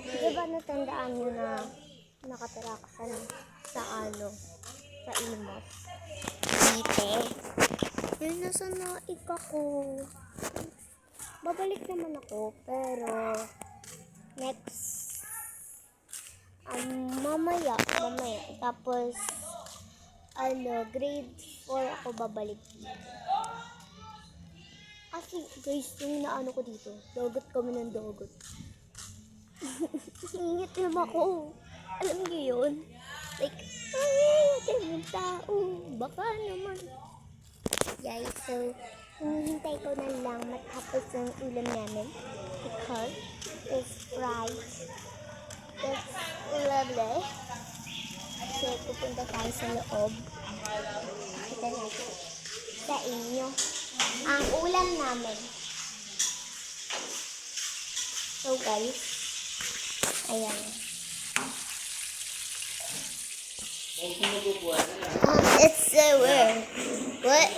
Diba natandaan nyo na nakatira ka sa Imos? Dite. Yun, nasa naik ako. Babalik naman ako, pero next, mamaya. Tapos, grade 4 ako babalik. Kasi guys, yung naano ko dito, dogot kami ng dogot. Ingit naman ako. Alam niyo yun? Like, ay, yung tao. Baka naman. Guys, so, hinihintay ko na lang matapos yung ulam namin. Because it's fried. That's lovely. So, pupunta tayo sa loob. Kita natin sa inyo ang ulam namin. So guys, ayan. It's so weird. What?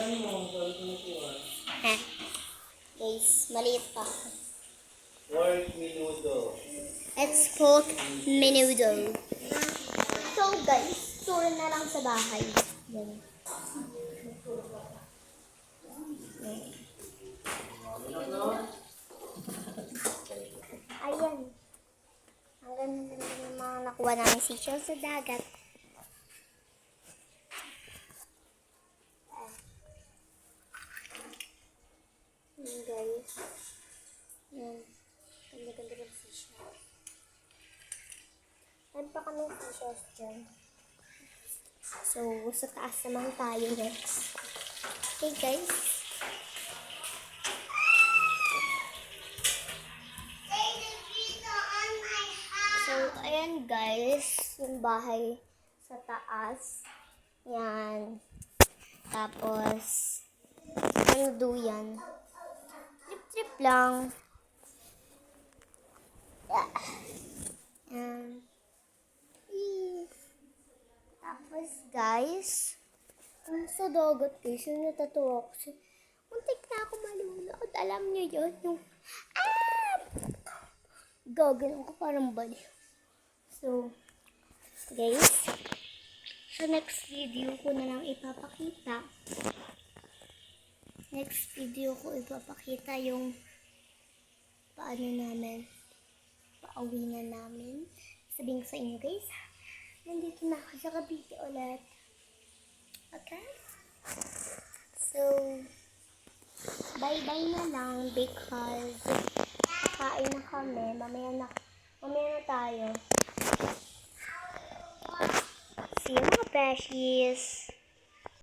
Guys, maliit pa. Pork menudo. It's pork menudo. So guys, tour na lang sa bahay. Yan. Ayan. Ang ganda ng mga nakuha namin seashell sa dagat. Ayan guys. Ayan. Ganda-ganda ng seashell. Ayan pa kami seashells dyan. So, sa taas naman tayo next. Okay guys. So, ayan guys, yung bahay sa taas. Yan. Tapos, ano duyan? Trip-trip lang. Yan. Tapos guys, sa dagat guys, yung natatawa ko. Muntik na ako malunod. Alam niyo yun? Yung, gagawin ko parang baliw. So, guys, sa next video ko na lang ipapakita. Next video ko ipapakita yung paano namin, pauwi na namin. Sabihin ko sa inyo guys, nandito na ako sa Cavite ulit. Okay? So, bye-bye na lang because kain na kami. Mamaya na tayo. See you mga beshies.